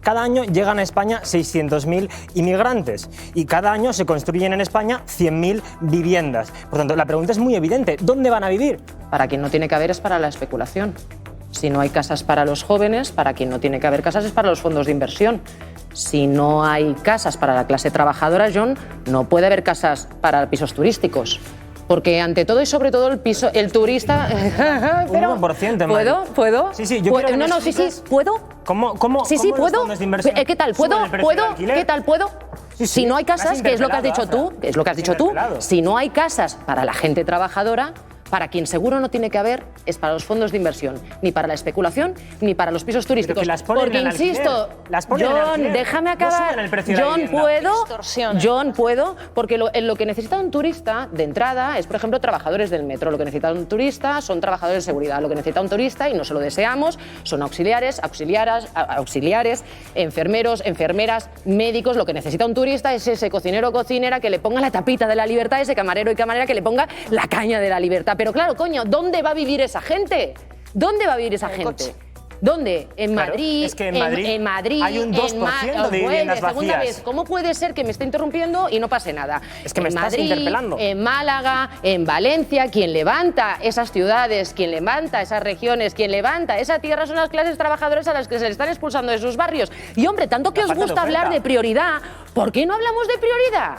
cada año llegan a España 600.000 inmigrantes y cada año se construyen en España 100.000 viviendas. Por tanto, la pregunta es muy evidente, ¿dónde van a vivir? Para quien no tiene que haber es para la especulación. Si no hay casas para los jóvenes, para quien no tiene que haber casas es para los fondos de inversión. Si no hay casas para la clase trabajadora, John, no puede haber casas para pisos turísticos. Porque ante todo y sobre todo el turista... Pero, un 1% en Madrid. ¿Puedo? Sí, yo quiero que no, sí, ¿puedo? ¿Cómo ¿puedo? Fondos de inversión ¿Qué tal? ¿Puedo? ¿Qué tal? ¿Puedo? Sí, si no hay casas, que es lo que has dicho tú, interpelado. si no hay casas para la gente trabajadora, para quien seguro no tiene que haber es para los fondos de inversión, ni para la especulación, ni para los pisos turísticos. Porque insisto, John, déjame acabar. John, ¿puedo? Porque lo que necesita un turista de entrada es, por ejemplo, trabajadores del metro. Lo que necesita un turista son trabajadores de seguridad. Lo que necesita un turista, y no se lo deseamos, son auxiliares, enfermeros, enfermeras, médicos. Lo que necesita un turista es ese cocinero o cocinera que le ponga la tapita de la libertad, ese camarero y camarera que le ponga la caña de la libertad. Pero claro, coño, ¿dónde va a vivir esa gente? ¿Dónde va a vivir esa gente? ¿Dónde? En Madrid. Es que en Madrid hay un 2% de viviendas vacías. ¿Cómo puede ser que me esté interrumpiendo y no pase nada? Es que me estás interpelando. En Málaga, en Valencia, quien levanta esas ciudades, quien levanta esas regiones, quien levanta esa tierra son las clases trabajadoras a las que se le están expulsando de sus barrios. Y hombre, tanto que os gusta hablar de prioridad, ¿por qué no hablamos de prioridad?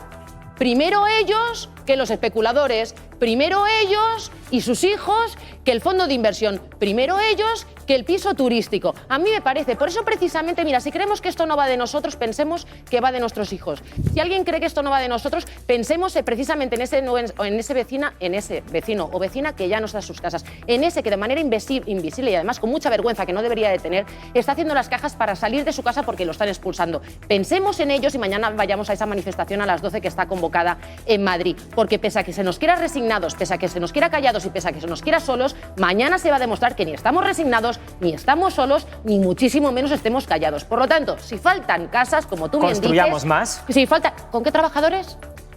Primero ellos que los especuladores, primero ellos y sus hijos que el fondo de inversión, primero ellos que el piso turístico. A mí me parece, por eso precisamente, mira, si creemos que esto no va de nosotros, pensemos que va de nuestros hijos. Si alguien cree que esto no va de nosotros, pensemos precisamente en ese vecino o vecina que ya no está en sus casas, en ese que de manera invisible y además con mucha vergüenza que no debería de tener, está haciendo las cajas para salir de su casa porque lo están expulsando. Pensemos en ellos y mañana vayamos a esa manifestación a las 12 que está convocada en Madrid, porque pese a que se nos quiera resignados, pese a que se nos quiera callados y pese a que se nos quiera solos, mañana se va a demostrar que ni estamos resignados, ni estamos solos, ni muchísimo menos estemos callados. Por lo tanto, si faltan casas, como tú bien dices... ¿Construyamos más? Si falta, ¿con qué trabajadores?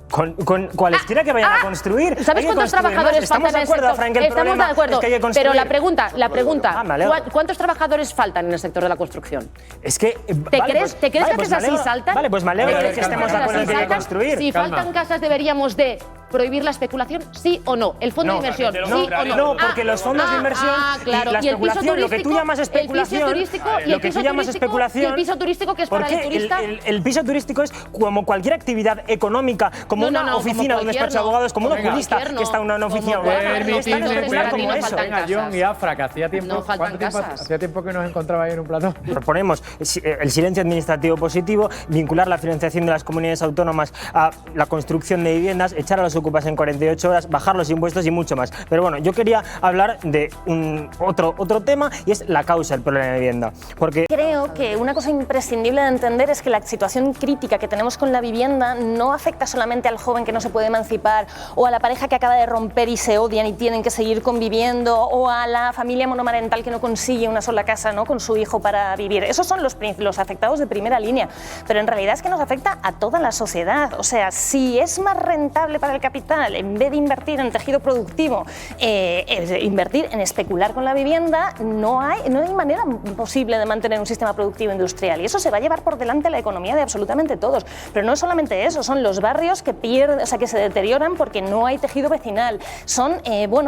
Con cualesquiera que vayan a construir. ¿Sabes cuántos trabajadores faltan en el sector? Frank, el Estamos de acuerdo, es que hay que construir. pero la pregunta, ¿cuántos trabajadores faltan en el sector de la construcción? Es que... ¿Te crees que haces así saltan? Vale, pues me alegro de que estemos de acuerdo en que hay que construir. Si faltan casas, deberíamos de prohibir la especulación, ¿sí o no? El fondo de inversión, ¿sí o no? No, porque los fondos de inversión y la especulación, lo que tú llamas especulación, lo que tú llamas especulación, el piso turístico que es para el turista. El piso turístico es como cualquier actividad económica, como una oficina, un despacho de abogados, como un oculista que está en una oficina. Venga, John y Afra, que hacía tiempo que nos encontraba ahí en un plató. Proponemos el silencio administrativo positivo, vincular la financiación de las comunidades autónomas a la construcción de viviendas, echar a los ocupas en 48 horas, bajar los impuestos y mucho más. Pero bueno, yo quería hablar de otro tema y es la causa del problema de vivienda. Porque creo que una cosa imprescindible de entender es que la situación crítica que tenemos con la vivienda no afecta solamente al joven que no se puede emancipar o a la pareja que acaba de romper y se odian y tienen que seguir conviviendo o a la familia monomarental que no consigue una sola casa, ¿no?, con su hijo para vivir. Esos son los afectados de primera línea, pero en realidad es que nos afecta a toda la sociedad. O sea, si es más rentable para el capital, en vez de invertir en tejido productivo, invertir en especular con la vivienda, no hay manera posible de mantener un sistema productivo industrial, y eso se va a llevar por delante la economía de absolutamente todos. Pero no es solamente eso, son los barrios que pierden, o sea, que se deterioran porque no hay tejido vecinal, son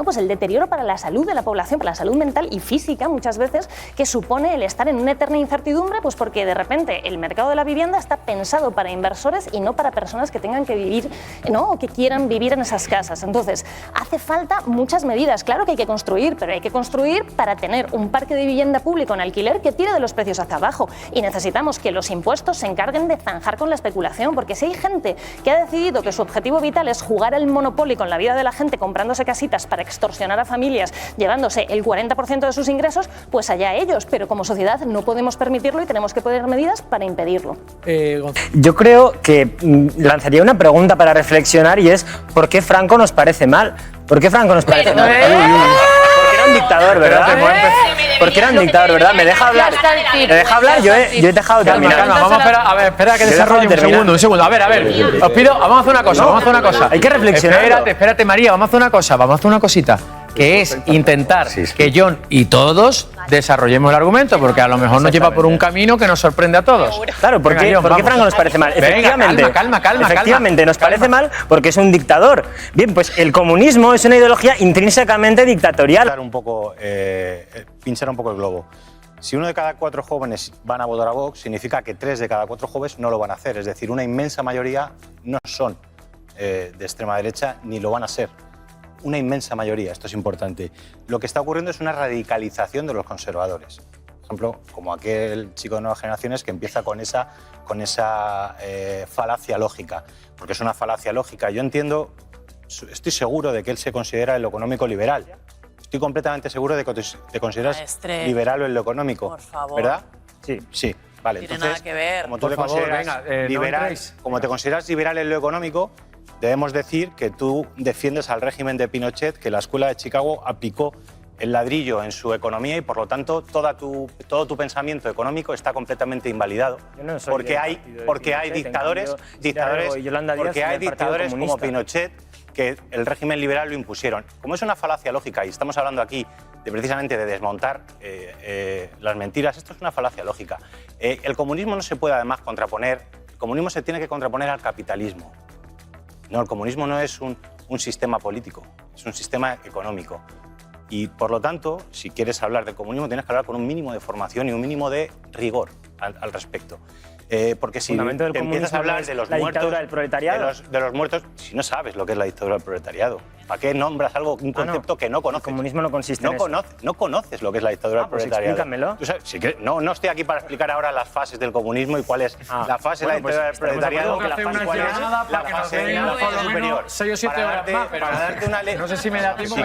pues el deterioro para la salud de la población, para la salud mental y física muchas veces, que supone el estar en una eterna incertidumbre, pues porque de repente el mercado de la vivienda está pensado para inversores y no para personas que tengan que vivir, ¿no?, o que quieran vivir en esas casas. Entonces, hace falta muchas medidas. Claro que hay que construir, pero hay que construir para tener un parque de vivienda público en alquiler que tire de los precios hacia abajo. Y necesitamos que los impuestos se encarguen de zanjar con la especulación, porque si hay gente que ha decidido que su objetivo vital es jugar al Monopoly con la vida de la gente, comprándose casitas para extorsionar a familias, llevándose el 40% de sus ingresos, pues allá ellos. Pero como sociedad no podemos permitirlo y tenemos que poner medidas para impedirlo. Yo creo que lanzaría una pregunta para reflexionar, y es ¿por qué Franco nos parece mal? ¿Por qué Franco nos parece mal? Porque era un dictador, ¿verdad? Porque era un dictador, ¿verdad? ¿Me deja hablar? ¿Me deja hablar? Yo he dejado terminar. Calma, vamos a esperar, a ver, espera que desarrolle un segundo. A ver, os pido, vamos a hacer una cosa, Hay que reflexionar. Espérate, María, vamos a hacer una cosita. que es intentar que Jon y todos desarrollemos el argumento, porque a lo mejor nos lleva por un camino que nos sorprende a todos. Claro, ¿por qué Franco nos parece mal? Efectivamente, efectivamente nos parece mal porque es un dictador. Bien, pues el comunismo es una ideología intrínsecamente dictatorial. Pinchar un poco el globo. Si 1 de cada 4 jóvenes van a votar a Vox, significa que 3 de cada 4 jóvenes no lo van a hacer. Es decir, una inmensa mayoría no son de extrema derecha ni lo van a ser. Una inmensa mayoría, esto es importante. Lo que está ocurriendo es una radicalización de los conservadores. Por ejemplo, como aquel chico de Nuevas Generaciones que empieza con esa falacia lógica. Porque es una falacia lógica. Yo entiendo, estoy seguro de que él se considera en lo económico liberal. Estoy completamente seguro de que te consideras liberal en lo económico, por favor. ¿Verdad? Sí. Sí, vale. No tiene entonces, nada que ver. Como tú te consideras liberal, como te consideras liberal en lo económico, debemos decir que tú defiendes al régimen de Pinochet, que la escuela de Chicago aplicó el ladrillo en su economía y por lo tanto todo tu pensamiento económico está completamente invalidado. Porque hay dictadores como Pinochet que el régimen liberal lo impusieron. Como es una falacia lógica y estamos hablando aquí precisamente de desmontar las mentiras, esto es una falacia lógica. El comunismo no se puede además contraponer, el comunismo se tiene que contraponer al capitalismo. No, el comunismo no es un sistema político, es un sistema económico. Y por lo tanto, si quieres hablar de comunismo, tienes que hablar con un mínimo de formación y un mínimo de rigor al respecto. Porque si te empiezas a hablar de los muertos, del proletariado. De los muertos, si no sabes lo que es la dictadura del proletariado, ¿para qué nombras un concepto que no conoces? El comunismo no consiste en eso. No conoces lo que es la dictadura del proletariado. Explícamelo. ¿Tú sabes? No estoy aquí para explicar ahora las fases del comunismo y cuál es la fase de la dictadura del proletariado y cuál es la fase superior. 6 o 7 horas más, para darte una lección. No sé si me da tiempo.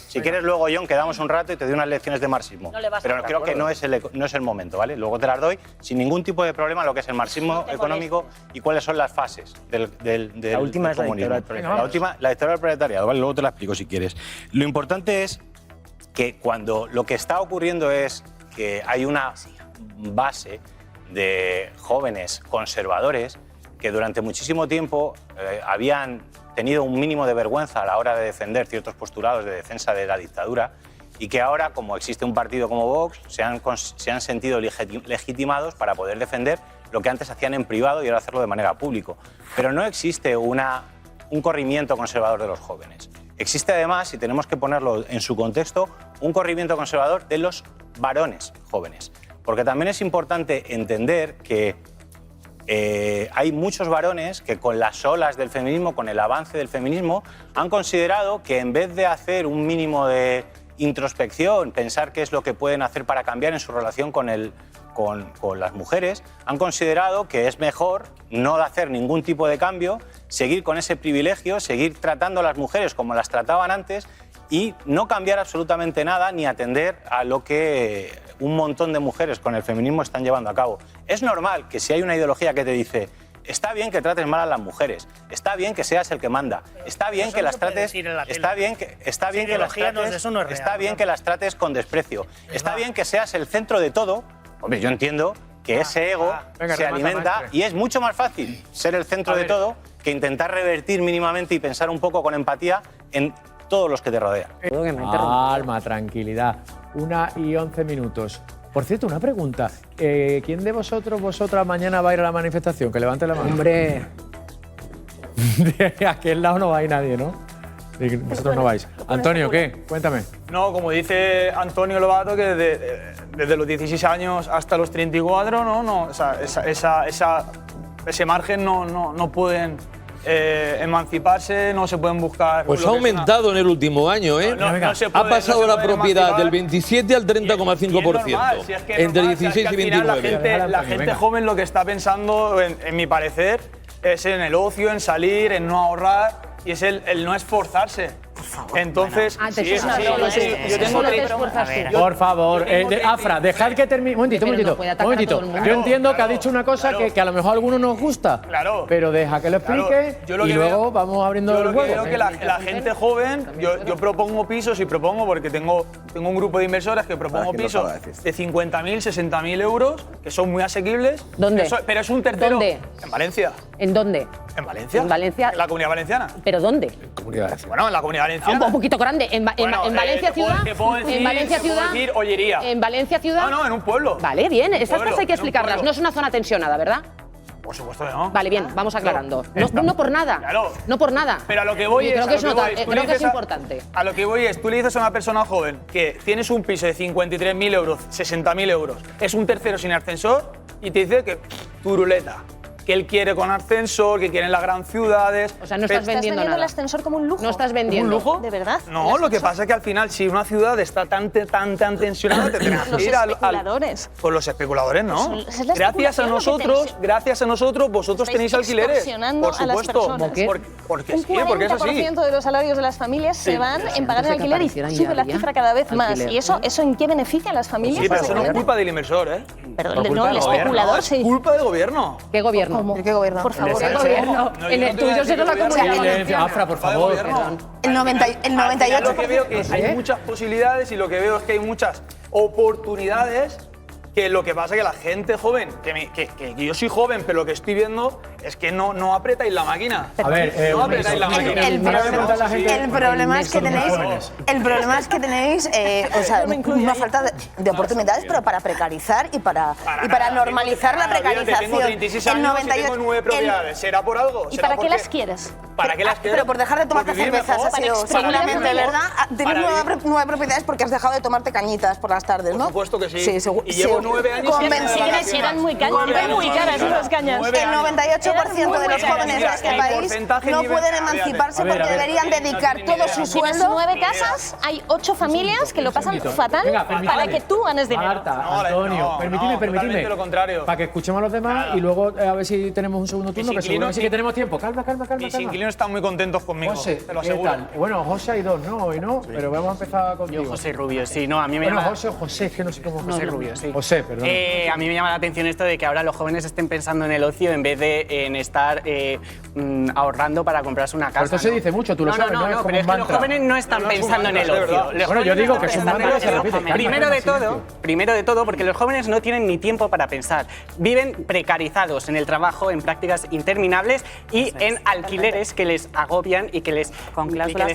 Si quieres luego, Jon, quedamos un rato y te doy unas lecciones de marxismo. Pero creo que no es el momento, ¿vale? Luego te las doy sin ningún tipo de problema lo que es el marxismo económico y cuáles son las fases del La última es la comunismo. dictadura del proletariado. La última, la dictadura del proletariado, ¿vale? Luego te la explico si quieres. Lo importante es que cuando lo que está ocurriendo es que hay una base de jóvenes conservadores que durante muchísimo tiempo habían tenido un mínimo de vergüenza a la hora de defender ciertos postulados de defensa de la dictadura y que ahora, como existe un partido como Vox, se han sentido legitimados para poder defender lo que antes hacían en privado y ahora hacerlo de manera pública. Pero no existe un corrimiento conservador de los jóvenes. Existe además, y tenemos que ponerlo en su contexto, un corrimiento conservador de los varones jóvenes. Porque también es importante entender que hay muchos varones que con las olas del feminismo, con el avance del feminismo, han considerado que en vez de hacer un mínimo de introspección, pensar qué es lo que pueden hacer para cambiar en su relación con las mujeres, han considerado que es mejor no hacer ningún tipo de cambio, seguir con ese privilegio, seguir tratando a las mujeres como las trataban antes y no cambiar absolutamente nada ni atender a lo que un montón de mujeres con el feminismo están llevando a cabo. Es normal que si hay una ideología que te dice está bien que trates mal a las mujeres, está bien que seas el que manda, está bien que las trates, está bien que las trates con desprecio, está bien que seas el centro de todo. Hombre, yo entiendo que ese ego se alimenta y es mucho más fácil ser el centro de todo que intentar revertir mínimamente y pensar un poco con empatía en todos los que te rodean. Calma, tranquilidad. 1:11. Por cierto, una pregunta. ¿Quién de vosotras mañana va a ir a la manifestación? Que levante la mano. Hombre. De aquel lado no va a ir nadie, ¿no? Vosotros no vais. Antonio, ¿qué? Cuéntame. No, como dice Antonio Lobato, que desde los 16 años hasta los 34, o sea, ese margen no pueden emanciparse, no se pueden buscar... Pues ha aumentado en el último año, ¿eh? Ha pasado la propiedad del 27 al 30,5%. Si es que entre 16 y 29. La gente joven lo que está pensando, en mi parecer, es en el ocio, en salir, en no ahorrar y es el no esforzarse. Entonces, yo tengo por favor, Afra, dejad que termine. Un momentito. Yo entiendo que ha dicho una cosa que a lo mejor a algunos nos gusta. Claro. Pero deja que lo explique y luego vamos abriendo el juego. Yo creo que la gente joven, yo propongo pisos y propongo, porque tengo un grupo de inversores que propongo pisos de 50.000, 60.000 euros, que son muy asequibles. ¿Dónde? Pero es un tercero. ¿Dónde? En Valencia. ¿En dónde? ¿En Valencia? En Valencia. ¿En la Comunidad Valenciana? ¿Pero dónde? Bueno, en la Comunidad Valenciana. Un poquito grande. ¿En Valencia ciudad? ¿Te puedo decir, ¿En Valencia ciudad? decir Ollería? ¿En Valencia ciudad? No, en un pueblo. Vale, bien. Estas pueblo, cosas hay que en un explicarlas. pueblo. No es una zona tensionada, ¿verdad? Por supuesto que no. Vale, bien, vamos aclarando. No, No por nada. Claro. No por nada. Pero a lo que voy Yo es. creo que es importante. A lo que voy es, tú le dices a una persona joven que tienes un piso de 53.000 euros, 60.000 euros, es un tercero sin ascensor y te dice que turuleta. Que él quiere con ascensor, que quiere en las grandes ciudades. O sea, no estás vendiendo nada. el ascensor como un lujo. No estás vendiendo. ¿Un lujo? ¿De verdad? No, lo que pasa es que al final, si una ciudad está tan tensionada, te tienes que Los ir especuladores. Pues los especuladores, ¿no? Pues esa es la Gracias a especulación nosotros, vosotros Estáis tenéis alquileres. extorsionando Por a las supuesto. personas. ¿Por qué? Porque Un sí, porque es así. 40% de los salarios de las familias se van en pagar el alquiler y sube la cifra cada vez más. ¿Y eso en qué beneficia a las familias? Sí, pero eso no es culpa del inversor, ¿eh? Pero Por culpa no, el del gobierno. especulador Es sí. culpa del gobierno. ¿Qué gobierno? ¿Cómo? ¿Qué gobierno? Por favor. ¿Qué gobierno? No, En yo el no te voy a tuyo decir será la gobierno. comunidad Silencio, valenciana. Afra, por Culpa del favor. gobierno. El 98%. Lo que veo que hay muchas posibilidades y lo que veo es que hay muchas oportunidades. Que lo que pasa es que la gente joven, que yo soy joven, pero lo que estoy viendo es que no apretáis la máquina. A ver, no apretáis la máquina. El problema es que tenéis, o sea, una falta de oportunidades, pero para precarizar y para normalizar la precarización. Tengo 36 años y tengo 9 propiedades. ¿Será por algo? ¿Y ¿Será para qué porque- las quieres? ¿Para qué las quieres? Pero por dejar de tomarte Por vivir cervezas mejor, ha sido para seguramente, exprimir mejor. ¿verdad? Tienes Para nueve propiedades porque has dejado de tomarte cañitas por las tardes, ¿no? Por supuesto que sí. Sí, Y llevo 9 años sin convencido. Sí, eran muy cañas, eran muy caras esas cañas. El 98% de los jóvenes de este el país porcentaje no nivel- pueden a ver, emanciparse a ver, porque a ver. deberían dedicar No todo tiene su idea. En sueldo. 9 casas hay 8 familias que lo pasan fatal Venga, para permíteme. que tú ganes dinero. Marta, No, Antonio, no, permíteme. totalmente lo contrario. Para que escuchemos a los demás y luego a ver si tenemos un segundo turno, que inquilinos seguro que sí sí. que tenemos tiempo. Calma. Mis inquilinos están muy contentos conmigo, José, te lo ¿qué aseguro. tal? Bueno, José hay dos, ¿no? Hoy no, pero vamos a empezar contigo. Yo, José Rubio, sí, no, a mí me Bueno, llama... José o José, es que no sé cómo. José Rubio, sí. José, perdón. A mí me llama la atención esto de que ahora los jóvenes estén pensando en el ocio en vez de en estar ahorrando para comprarse una casa. Pero esto se dice mucho, tú lo sabes, ¿no? Es como pero un es que los mantra. jóvenes no están pensando en el mantra, es ocio. verdad. Los Bueno, yo jóvenes digo no que es un están mantra que se pensando en el repite. ocio. Primero de todo, porque los jóvenes no tienen ni tiempo para pensar. Viven precarizados en el trabajo, en prácticas interminables y en alquileres que les agobian y que les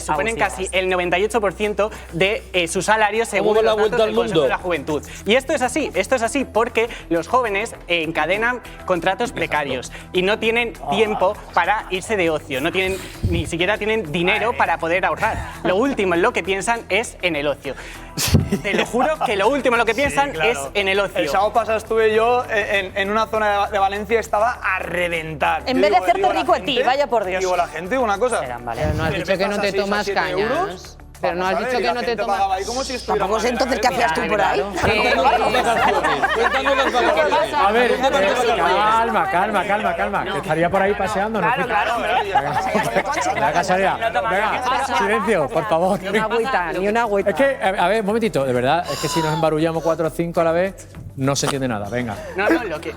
suponen casi el 98% de su salario según va la los datos vuelta al del Consejo mundo? de la Juventud. Y esto es así porque los jóvenes encadenan contratos precarios y no tienen tiempo para irse de ocio, ni siquiera tienen dinero para poder ahorrar. Lo último en lo que piensan es en el ocio. Te lo juro que lo último en lo que piensan claro. es en el ocio. El sábado pasado estuve yo en una zona de Valencia, estaba a reventar. En vez de hacerte rico a ti, vaya por Dios. Digo, la gente, una cosa. Pero no has dicho que no te tomas cañas. Pero no has dicho que no te tomas. Tampoco sé entonces qué hacías tú por ahí. Cuéntanos las vacaciones. A ver, calma, que estaría por ahí paseando, ¿no? La casualidad. Venga, silencio, por favor. Ni una agüita, ni una agüita. Es que, a ver, un momentito, de verdad, es que si nos embarullamos 4 o 5 a la vez, no se entiende nada, venga. No,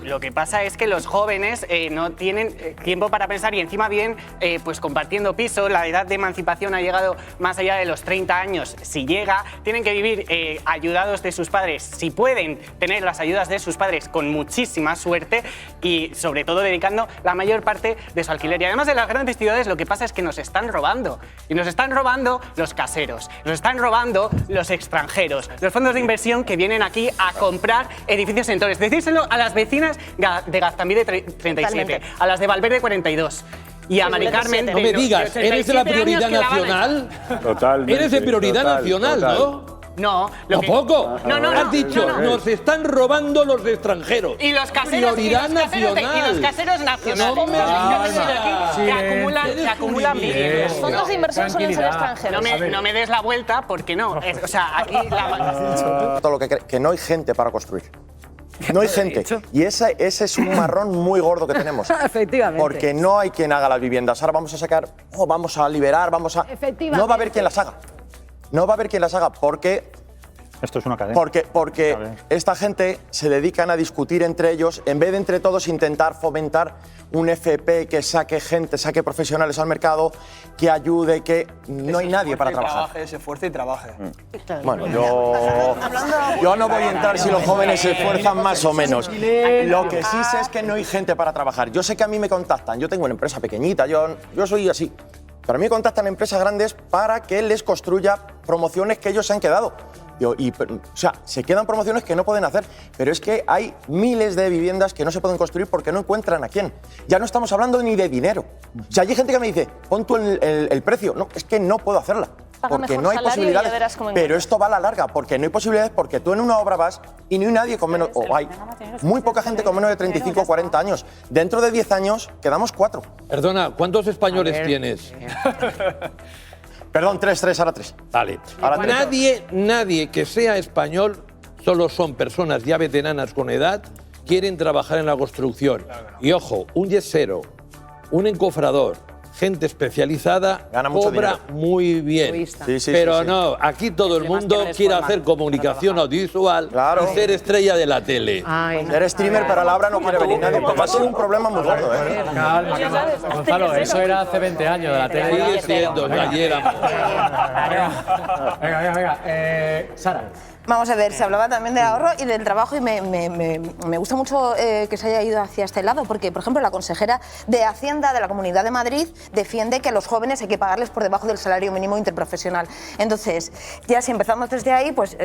lo que pasa es que los jóvenes no tienen tiempo para pensar y encima bien, pues compartiendo piso, la edad de emancipación ha llegado más allá de los 30 años. Si llega, tienen que vivir ayudados de sus padres, si pueden tener las ayudas de sus padres con muchísima suerte y sobre todo dedicando la mayor parte de su alquiler. Y además de las grandes ciudades lo que pasa es que nos están robando. Y nos están robando los caseros, nos están robando los extranjeros, los fondos de inversión que vienen aquí a comprar edificios en Torres. Decírselo a las vecinas de Gaztambide 37, Totalmente. a las de Valverde 42 y a Mari Carmen. No me digas, ¿eres de la prioridad nacional? Totalmente. Eres de prioridad nacional, ¿no? No, Tampoco. No. Has dicho, nos están robando los extranjeros. Y los caseros, Prioridad nacional. y los caseros nacionales. No me que acumulan bienes. Los fondos de inversión suelen ser extranjeros. No me des la vuelta porque no. O sea, aquí Todo lo que no hay gente para construir. No hay gente. Y ese es un marrón muy gordo que tenemos. Efectivamente. Porque no hay quien haga las viviendas. Ahora vamos a sacar, vamos a liberar, Efectivamente. No va a haber quien las haga. No va a haber quien las haga porque Esto es una cadena. Porque esta gente se dedican a discutir entre ellos, en vez de entre todos intentar fomentar un FP que saque gente, saque profesionales al mercado, que ayude, que no hay nadie para trabajar. Se esfuerce y trabaje. Bueno, yo no voy a entrar si los jóvenes se esfuerzan más o menos. Lo que sí sé es que no hay gente para trabajar. Yo sé que a mí me contactan, yo tengo una empresa pequeñita, yo soy así. Pero a mí me contactan empresas grandes para que les construya promociones que ellos se han quedado. O sea, se quedan promociones que no pueden hacer, pero es que hay miles de viviendas que no se pueden construir porque no encuentran a quién. Ya no estamos hablando ni de dinero. O sea, hay gente que me dice, pon tú el precio. No, es que no puedo hacerla. Porque no hay posibilidades. Pero esto va a la larga, porque no hay posibilidades, porque tú en una obra vas y no hay nadie con menos, o hay muy poca gente con menos de 35 o 40 años. Dentro de 10 años quedamos 4. Perdona, ¿cuántos españoles tienes? Perdón, 3, ahora 3. Vale. Ahora 3. Nadie que sea español, solo son personas ya veteranas con edad, quieren trabajar en la construcción. Y ojo, un yesero, un encofrador, gente especializada, cobra muy bien. Pero no, aquí todo el mundo quiere hacer comunicación audiovisual y ser estrella de la tele. Eres streamer, pero a la obra no quiere venir nadie. Va a ser un problema muy gordo, ¿eh? Calma. Gonzalo, eso era hace 20 años de la tele. Sigue siendo, gallera. Venga. Sara. Vamos a ver, se hablaba también del ahorro y del trabajo y me gusta mucho que se haya ido hacia este lado porque, por ejemplo, la consejera de Hacienda de la Comunidad de Madrid defiende que a los jóvenes hay que pagarles por debajo del salario mínimo interprofesional. Entonces, ya si empezamos desde ahí, pues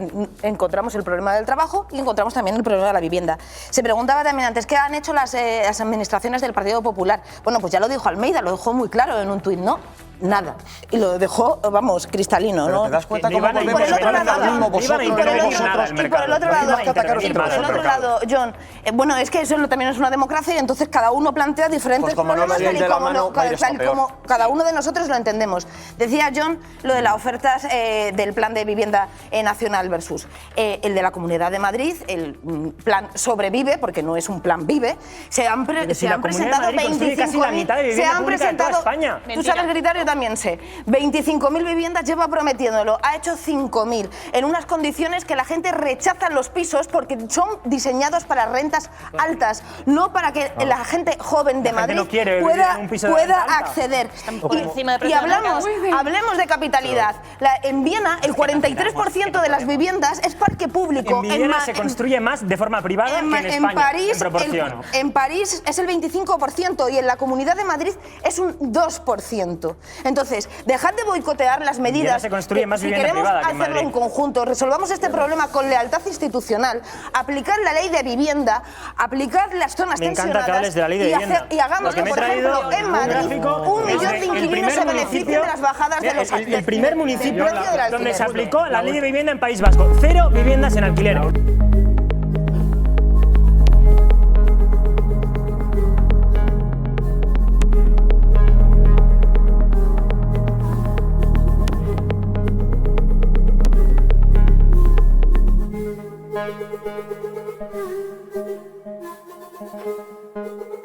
encontramos el problema del trabajo y encontramos también el problema de la vivienda. Se preguntaba también antes, ¿qué han hecho las administraciones del Partido Popular? Bueno, pues ya lo dijo Almeida, lo dejó muy claro en un tuit, ¿no? Nada. Y lo dejó, vamos, cristalino, ¿no? ¿Te das cuenta cómo volvemos a lo mismo vosotros? Y por el otro lado, John, bueno, es que eso también es una democracia y entonces cada uno plantea diferentes problemas tal y como cada uno de nosotros lo entendemos. Decía John lo de las ofertas del plan de vivienda nacional versus el de la Comunidad de Madrid, el plan Sobrevive, porque no es un plan Vive, se han presentado 25.000, se han presentado, tú sabes gritar, yo también sé, 25.000 viviendas, lleva prometiéndolo, ha hecho 5.000, en unas condiciones que la gente rechaza los pisos porque son diseñados para rentas altas, no para que la gente joven de Madrid pueda acceder. Y hablemos de capitalidad. En Viena, el 43% de las viviendas es parque público. En Viena se construye más de forma privada que en España, en proporción. En París es el 25% y en la Comunidad de Madrid es un 2%. Entonces, dejad de boicotear las medidas. Se construye más si vivienda queremos privada que en hacerlo en conjunto, resolvamos este problema con lealtad institucional, aplicar la ley de vivienda, aplicar las zonas tensionadas de la ley de vivienda. Y hagamos, por ejemplo, en Madrid, 1 millón de inquilinos se beneficien de las bajadas de los alquileres. El primer municipio donde se aplicó la ley de vivienda en País Vasco. 0 viviendas en alquiler. Thank you.